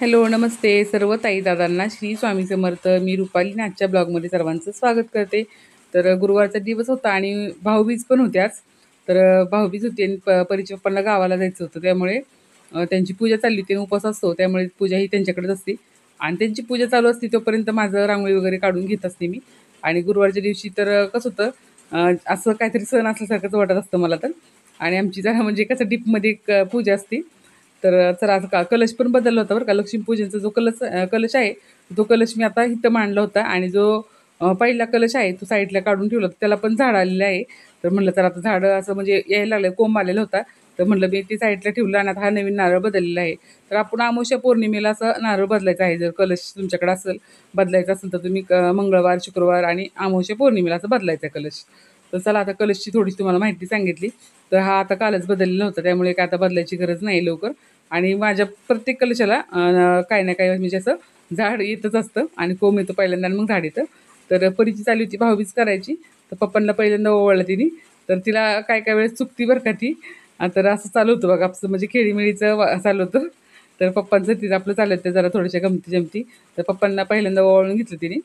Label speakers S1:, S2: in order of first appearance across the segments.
S1: Hello, नमस्ते सर्व ताई दादांना. श्री स्वामी समर्थ. मी रुपाली आजच्या ब्लॉगमध्ये सर्वांचं स्वागत करते. तर गुरुवारचा दिवस होता आणि भाऊबीज पण होती आज. तर भाऊबीज होती आणि परीच्या पप्पांना गावाला जायचं होतं, त्यामुळे त्यांची पूजा चालली होती आणि उपवास असतो, त्यामुळे पूजा ही त्यांच्याकडेच असते आणि त्यांची पूजा चालू असते तोपर्यंत माझं रांगोळी वगैरे काढून घेत असते मी. आणि गुरुवारच्या दिवशी तर कसं होतं, असं काहीतरी सण असल्यासारखंच वाटत असतं मला तर. आणि आमची जरा म्हणजे कसं डीपमध्ये एक पूजा असते. तर चला आता कलश पण बदलला होता बरं का. लक्ष्मीपूजनचा जो कलश आहे, तो कलश मी आता इथं मांडला होता आणि जो पहिला कलश आहे तो साईडला काढून ठेवला होता. त्याला पण झाड आलेलं आहे. तर म्हटलं तर आता झाडं असं म्हणजे यायला लागलं, कोंब आलेला होता. तर म्हटलं मी ते साईडला ठेवलं आणि आता हा नवीन नारळ बदललेला आहे. तर आपण अमावस्या पौर्णिमेला असं नारळ बदलायचा आहे. जर कलश तुमच्याकडे बदलायचा असेल तर तुम्ही मंगळवार, शुक्रवार आणि अमावस्या पौर्णिमेला असं बदलायचा आहे कलश. तर चला आता कलशची थोडीशी तुम्हाला माहिती सांगितली. तर हा आता कालच बदललेला होता, त्यामुळे काय आता बदलायची गरज नाही लवकर. आणि माझ्या प्रत्येक कलशाला काही ना काही म्हणजे असं झाड येतच असतं आणि कोंब येतो पहिल्यांदा आणि मग झाड येतं. तर परीची चालू होती भाऊबीज करायची. तर पप्पांना पहिल्यांदा ओवाळलं तिने. तर तिला काय काय वेळेस चुकती बरं का ती. तर असं चालू होतं बघा, आपलं म्हणजे खेळीमेळीचं चालू होतं. तर पप्पांचं तिचं आपलं चालू होतं जरा थोड्याशा गमती जमती. तर पप्पांना पहिल्यांदा ओवाळून घेतलं तिने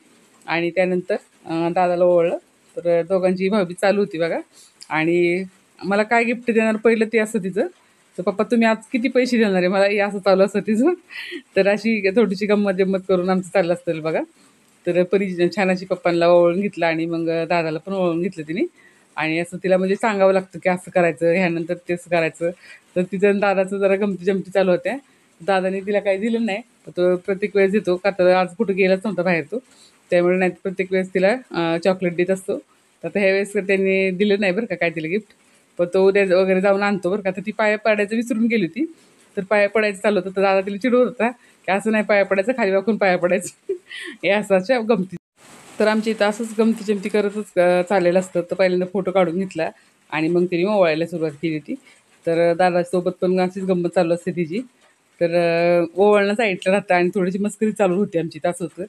S1: आणि त्यानंतर दादाला ओवाळलं. तर दोघांची भाऊबीज चालू होती बघा. आणि मला काय गिफ्ट देणार पहिलं ते असं तिचं. तर पप्पा तुम्ही आज किती पैसे देणार आहे मला, हे असं चालू असतं तिचं. तर अशी थोडीशी गंमत जम्मत करून आमचं चाललं असतं बघा. तर परी छान अशी पप्पांना ओवाळून घेतलं आणि मग दादाला पण ओवाळून घेतलं तिने. आणि असं तिला म्हणजे सांगावं लागतं की असं करायचं, ह्यानंतर तेच करायचं. तर तिचं आणि दादाचं जरा गमती जमती चालू होत्या. दादाने तिला काही दिलं नाही. तो प्रत्येक वेळेस देतो का, तर आज कुठं गेलाच नव्हता बाहेर तो. त्यामुळे नाही प्रत्येक वेळेस तिला चॉकलेट देत असतो. तर आता ह्यावेळेस त्यांनी दिलं नाही बरं का काय तिला गिफ्ट. पण तो उद्या वगैरे जाऊन आणतो बरं का. तर ती पाया पडायचं विसरून गेली होती. तर पाया पडायचं चालू होतं. तर दादा तिला चिडवत होता की असं नाही पाया पडायचं, खाली वाकून पाया पडायचं. हे असं अशा गमती. तर आमच्या इथं असंच गमती जमती करतच चाललेलं असतं. तर पहिल्यांदा फोटो काढून घेतला आणि मग तिने ओवाळायला सुरुवात केली होती. तर दादासोबत पण अशीच गंमत चालू असते तिची. तर ओवाळणं साईडला राहतं आणि थोडीशी मस्करी चालू होती आमची, असं होतं.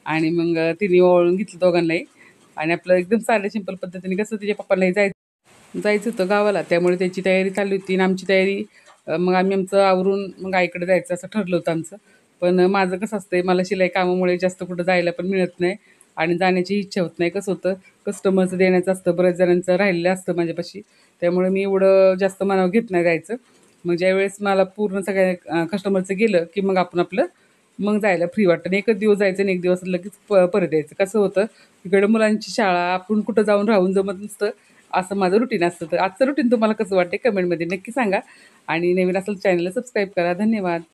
S1: आणि मग तिने ओवाळून घेतलं दोघांनाही. आणि आपलं एकदम साध्या सिंपल पद्धतीने कसं तिच्या पप्पांनाही जायचं होतं गावाला, त्यामुळे त्याची तयारी चालली होती आणि आमची तयारी. मग आम्ही आमचं आवरून मग आईकडे जायचं असं ठरलं होतं आमचं. पण माझं कसं असतंय, मला शिलाई कामामुळे जास्त कुठं जायला पण मिळत नाही आणि जाण्याची इच्छा होत नाही. कसं होतं, कस्टमरचं देण्याचं असतं, बऱ्याच जणांचं राहिलेलं असतं माझ्यापाशी. त्यामुळे मी एवढं जास्त मनावर घेत नाही जायचं. मग ज्यावेळेस मला पूर्ण सगळ्या कस्टमरचं गेलं की मग आपण आपलं मग जायला फ्री वाटतं. आणि एकच दिवस जायचं आणि एक दिवस लगेच परत यायचं. कसं होतं, इकडं मुलांची शाळा, आपण कुठं जाऊन राहून जमत नसतं. असं माझं रुटीन असतं. तर आजचं रुटीन तुम्हाला कसं वाटते कमेंटमध्ये नक्की सांगा आणि नवीन असेल चॅनलला सबस्क्राईब करा. धन्यवाद.